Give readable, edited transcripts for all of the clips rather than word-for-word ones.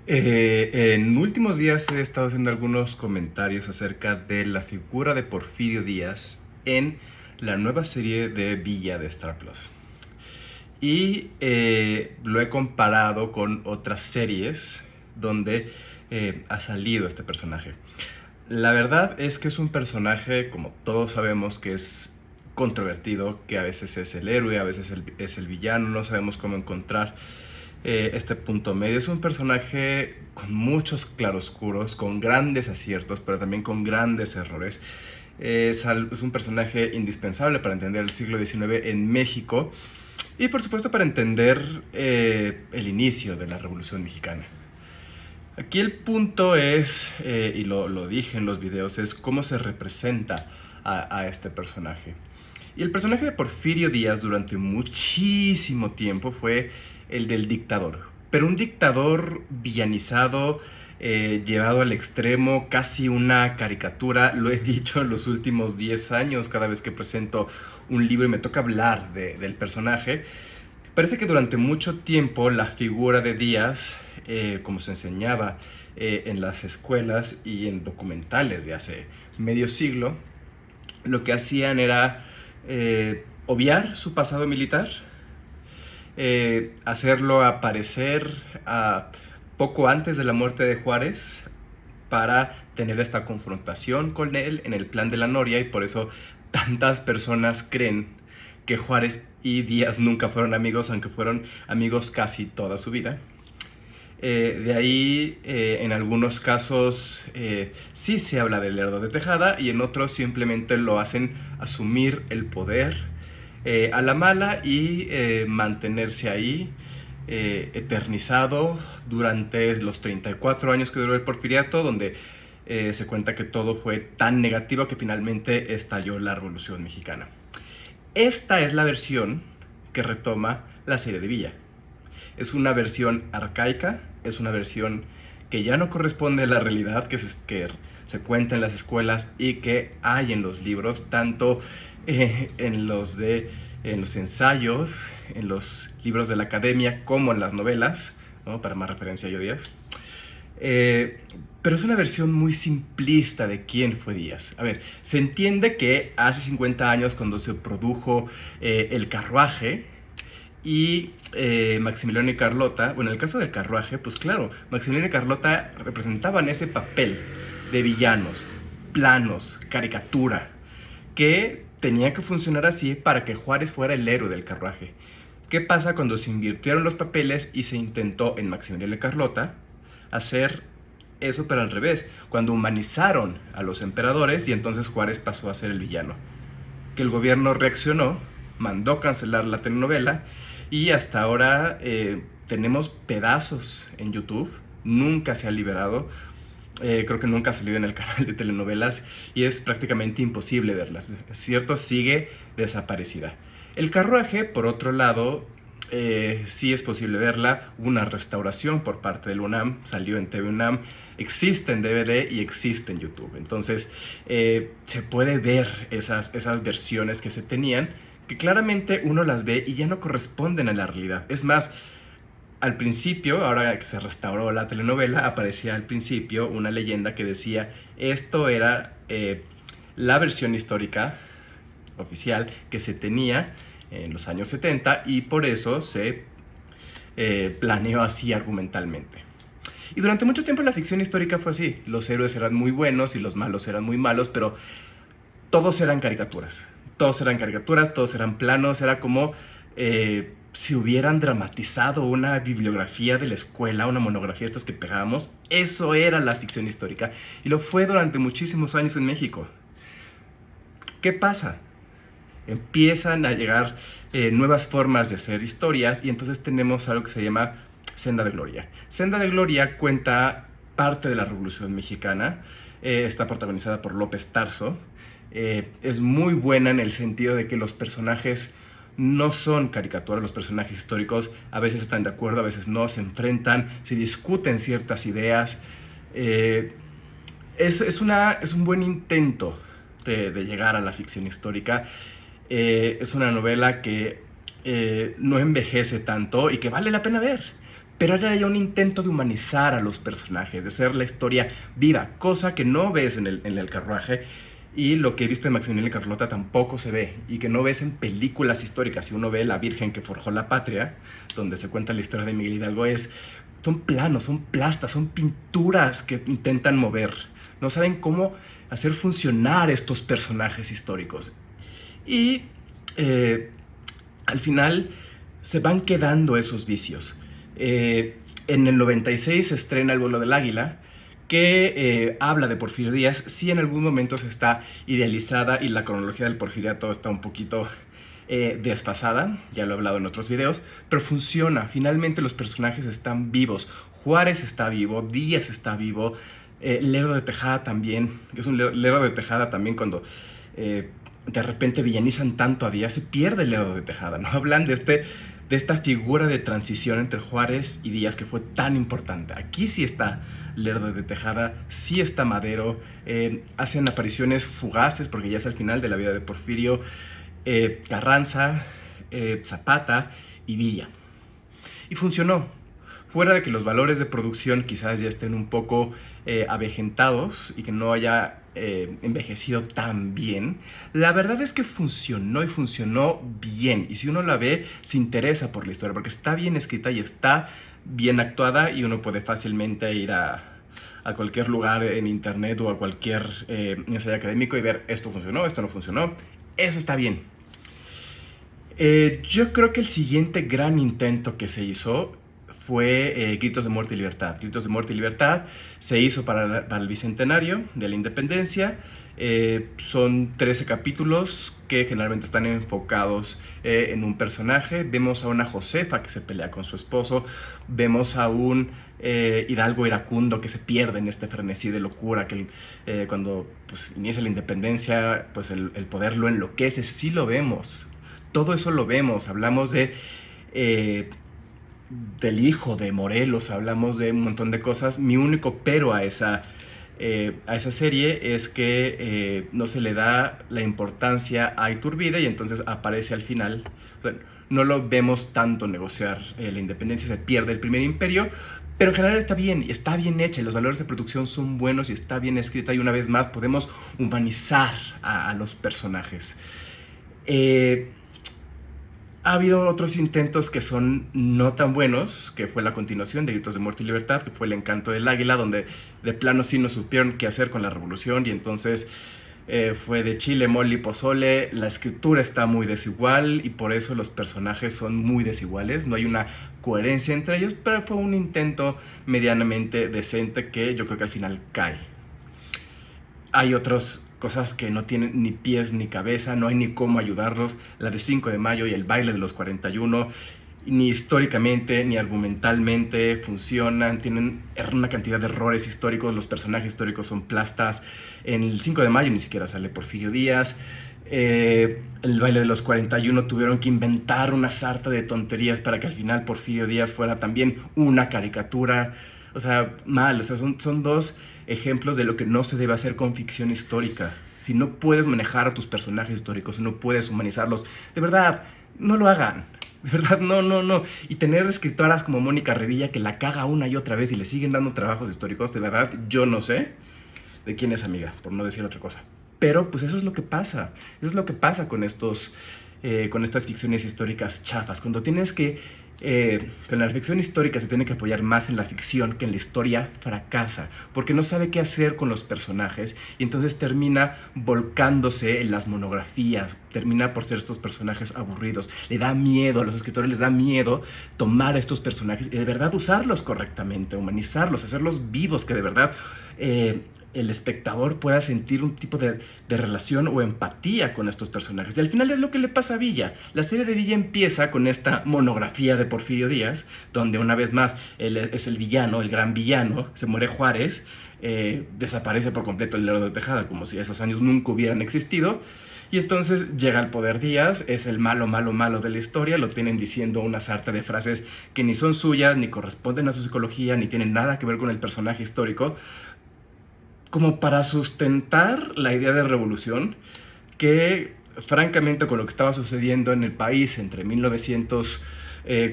En últimos días he estado haciendo algunos comentarios acerca de la figura de Porfirio Díaz en la nueva serie de Villa de Star Plus. Y lo he comparado con otras series donde ha salido este personaje. La verdad es que es un personaje, como todos sabemos, que es controvertido, que a veces es el héroe, a veces es el villano, no sabemos cómo encontrar este punto medio. Es un personaje con muchos claroscuros, con grandes aciertos, pero también con grandes errores. Es un personaje indispensable para entender el siglo XIX en México y por supuesto para entender el inicio de la Revolución Mexicana. Aquí el punto es, y lo dije en los videos, es cómo se representa a este personaje. Y el personaje de Porfirio Díaz durante muchísimo tiempo fue el del dictador, pero un dictador villanizado, llevado al extremo, casi una caricatura. Lo he dicho en los últimos 10 años, cada vez que presento un libro y me toca hablar del personaje. Parece que durante mucho tiempo la figura de Díaz, como se enseñaba en las escuelas y en documentales de hace medio siglo, lo que hacían era obviar su pasado militar, hacerlo aparecer poco antes de la muerte de Juárez para tener esta confrontación con él en el plan de la Noria, y por eso tantas personas creen que Juárez y Díaz nunca fueron amigos, aunque fueron amigos casi toda su vida. De ahí, en algunos casos, sí se habla del Lerdo de Tejada, y en otros simplemente lo hacen asumir el poder a la mala y mantenerse ahí eternizado durante los 34 años que duró el porfiriato, donde se cuenta que todo fue tan negativo que finalmente estalló la Revolución Mexicana. Esta es la versión que retoma la serie de Villa. Es una versión arcaica, es una versión que ya no corresponde a la realidad que se cuenta en las escuelas y que hay en los libros, tanto en los ensayos, en los libros de la academia, como en las novelas, ¿no? Para más referencia yo Díaz. Pero es una versión muy simplista de quién fue Díaz. A ver, se entiende que hace 50 años, cuando se produjo el carruaje, y Maximiliano y Carlota, bueno, en el caso del carruaje, pues claro, Maximiliano y Carlota representaban ese papel de villanos, planos, caricatura, que tenía que funcionar así para que Juárez fuera el héroe del carruaje. ¿Qué pasa cuando se invirtieron los papeles y se intentó en Maximiliano y Carlota hacer eso, pero al revés, cuando humanizaron a los emperadores y entonces Juárez pasó a ser el villano? Que el gobierno reaccionó, mandó cancelar la telenovela, y hasta ahora tenemos pedazos en YouTube, nunca se ha liberado, creo que nunca ha salido en el canal de telenovelas y es prácticamente imposible verlas, es cierto, sigue desaparecida. El carruaje, por otro lado, sí es posible verla. Hubo una restauración por parte del UNAM, salió en TV UNAM, existe en DVD y existe en YouTube. Entonces se puede ver esas versiones que se tenían, que claramente uno las ve y ya no corresponden a la realidad. Es más, al principio, ahora que se restauró la telenovela, aparecía al principio una leyenda que decía esto era la versión histórica oficial que se tenía en los años 70, y por eso se planeó así argumentalmente. Y durante mucho tiempo la ficción histórica fue así. Los héroes eran muy buenos y los malos eran muy malos, pero todos eran caricaturas. Todos eran caricaturas, todos eran planos. Era como si hubieran dramatizado una bibliografía de la escuela, una monografía estas que pegábamos. Eso era la ficción histórica. Y lo fue durante muchísimos años en México. ¿Qué pasa? Empiezan a llegar nuevas formas de hacer historias, y entonces tenemos algo que se llama Senda de Gloria. Senda de Gloria cuenta parte de la Revolución Mexicana, está protagonizada por López Tarso, es muy buena en el sentido de que los personajes no son caricaturas, los personajes históricos a veces están de acuerdo, a veces no, se enfrentan, se discuten ciertas ideas. Es un buen intento de llegar a la ficción histórica. Es una novela que no envejece tanto y que vale la pena ver. pero era ya un intento de humanizar a los personajes, de hacer la historia viva, cosa que no ves en el carruaje, y lo que he visto en Maximiliano y Carlota tampoco se ve, y que no ves en películas históricas. Si uno ve La Virgen que forjó la patria, donde se cuenta la historia de Miguel Hidalgo, son planos, son plastas, son pinturas que intentan mover. No saben cómo hacer funcionar estos personajes históricos. Y al final se van quedando esos vicios. En el 96 se estrena El vuelo del águila, que habla de Porfirio Díaz. Sí, en algún momento se está idealizada y la cronología del porfiriato está un poquito desfasada, ya lo he hablado en otros videos, pero funciona. Finalmente los personajes están vivos. Juárez está vivo, Díaz está vivo, Lerdo de Tejada también, que es un Lerdo de Tejada también cuando de repente villanizan tanto a Díaz, se pierde el Lerdo de Tejada, ¿no? Hablan de esta figura de transición entre Juárez y Díaz que fue tan importante. Aquí sí está Lerdo de Tejada, sí está Madero, hacen apariciones fugaces porque ya es al final de la vida de Porfirio, Carranza, Zapata y Villa. Y funcionó. Fuera de que los valores de producción quizás ya estén un poco avejentados y que no haya envejecido tan bien, la verdad es que funcionó y funcionó bien. Y si uno la ve, se interesa por la historia porque está bien escrita y está bien actuada, y uno puede fácilmente ir a cualquier lugar en internet o a cualquier ensayo académico y ver esto funcionó, esto no funcionó. Eso está bien. Yo creo que el siguiente gran intento que se hizo fue Gritos de Muerte y Libertad. Gritos de Muerte y Libertad se hizo para el Bicentenario de la Independencia. Son 13 capítulos que generalmente están enfocados en un personaje. Vemos a una Josefa que se pelea con su esposo. Vemos a un Hidalgo iracundo que se pierde en este frenesí de locura que cuando pues, inicia la independencia, pues el poder lo enloquece. Sí lo vemos. Todo eso lo vemos. Hablamos del hijo de Morelos, hablamos de un montón de cosas. Mi único pero a esa serie es que no se le da la importancia a Iturbide y entonces aparece al final. Bueno, no lo vemos tanto negociar la independencia, se pierde el primer imperio, pero en general está bien, y está bien hecha, y los valores de producción son buenos y está bien escrita, y una vez más podemos humanizar a los personajes. Ha habido otros intentos que son no tan buenos, que fue la continuación de Gritos de Muerte y Libertad, que fue El Encanto del Águila, donde de plano sí no supieron qué hacer con la revolución, y entonces fue de chile, mole y pozole. La escritura está muy desigual y por eso los personajes son muy desiguales, no hay una coherencia entre ellos, pero fue un intento medianamente decente que yo creo que al final cae. Hay otras cosas que no tienen ni pies ni cabeza, no hay ni cómo ayudarlos. La de 5 de mayo y el baile de los 41, ni históricamente ni argumentalmente funcionan, tienen una cantidad de errores históricos, los personajes históricos son plastas. En el 5 de mayo ni siquiera sale Porfirio Díaz. El baile de los 41 tuvieron que inventar una sarta de tonterías para que al final Porfirio Díaz fuera también una caricatura. O sea, mal, o sea, son dos ejemplos de lo que no se debe hacer con ficción histórica. Si no puedes manejar a tus personajes históricos, si no puedes humanizarlos, de verdad, no lo hagan. De verdad, no. Y tener escritoras como Mónica Revilla que la caga una y otra vez y le siguen dando trabajos históricos, de verdad, yo no sé de quién es amiga, por no decir otra cosa. Pero pues eso es lo que pasa. Eso es lo que pasa con estas ficciones históricas chafas. Cuando tienes que con la ficción histórica se tiene que apoyar más en la ficción que en la historia, fracasa, porque no sabe qué hacer con los personajes y entonces termina volcándose en las monografías, termina por ser estos personajes aburridos. Le da miedo, a los escritores les da miedo tomar estos personajes y de verdad usarlos correctamente, humanizarlos, hacerlos vivos, que de verdad el espectador pueda sentir un tipo de relación o empatía con estos personajes. Y al final es lo que le pasa a Villa. La serie de Villa empieza con esta monografía de Porfirio Díaz, donde una vez más él es el villano, el gran villano, se muere Juárez, desaparece por completo el Lerdo de Tejada, como si esos años nunca hubieran existido. Y entonces llega al poder Díaz, es el malo de la historia, lo tienen diciendo una sarta de frases que ni son suyas, ni corresponden a su psicología, ni tienen nada que ver con el personaje histórico, como para sustentar la idea de revolución que, francamente, con lo que estaba sucediendo en el país entre 1900,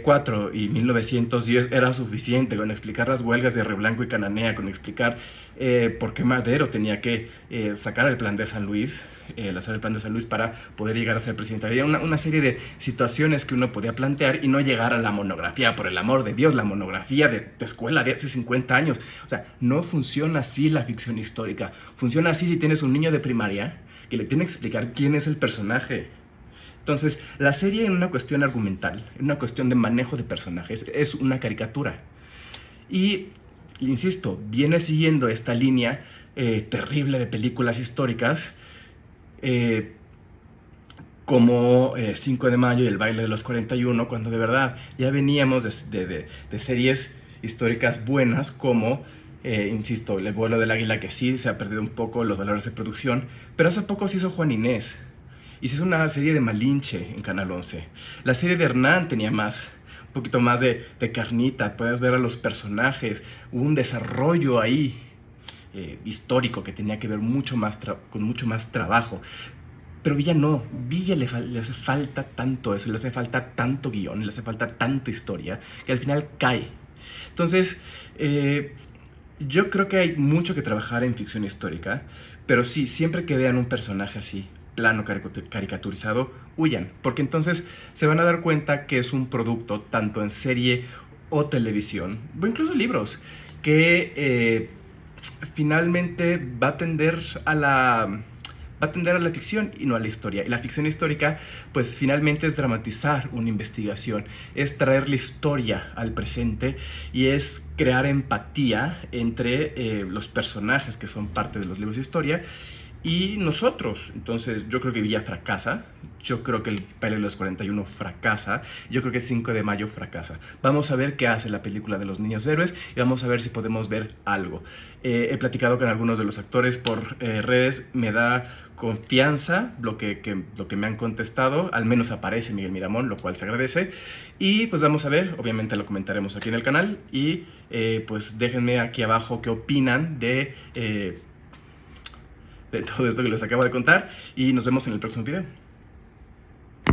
4 y 1910 era suficiente con explicar las huelgas de Río Blanco y Cananea, con explicar por qué Madero tenía que sacar el plan de San Luis, lanzar el plan de San Luis para poder llegar a ser presidente. Había una serie de situaciones que uno podía plantear y no llegar a la monografía, por el amor de Dios, la monografía de escuela de hace 50 años. O sea, no funciona así la ficción histórica. Funciona así si tienes un niño de primaria que le tiene que explicar quién es el personaje. Entonces, la serie en una cuestión argumental, en una cuestión de manejo de personajes, es una caricatura. Y, insisto, viene siguiendo esta línea terrible de películas históricas, como 5 de mayo y el baile de los 41, cuando de verdad ya veníamos de series históricas buenas como, insisto, El vuelo del águila, que sí se ha perdido un poco los valores de producción, pero hace poco se hizo Juan Inés. Y se hizo una serie de Malinche en Canal 11. La serie de Hernán tenía un poquito más de carnita, puedes ver a los personajes, hubo un desarrollo ahí histórico que tenía que ver con mucho más trabajo. Pero Villa no, Villa le hace falta tanto eso, le hace falta tanto guión, le hace falta tanta historia, que al final cae. Entonces, yo creo que hay mucho que trabajar en ficción histórica, pero sí, siempre que vean un personaje así, plano caricaturizado, huyan, porque entonces se van a dar cuenta que es un producto, tanto en serie o televisión, o incluso libros, que finalmente va a tender a la ficción y no a la historia. Y la ficción histórica, pues finalmente es dramatizar una investigación, es traer la historia al presente y es crear empatía entre los personajes que son parte de los libros de historia y nosotros. Entonces yo creo que Villa fracasa, yo creo que el baile de los 41 fracasa, yo creo que 5 de mayo fracasa. Vamos a ver qué hace la película de los niños héroes y vamos a ver si podemos ver algo. He platicado con algunos de los actores por redes, me da confianza lo que me han contestado, al menos aparece Miguel Miramón, lo cual se agradece, y pues vamos a ver, obviamente lo comentaremos aquí en el canal, y pues déjenme aquí abajo qué opinan de todo esto que les acabo de contar, y nos vemos en el próximo video.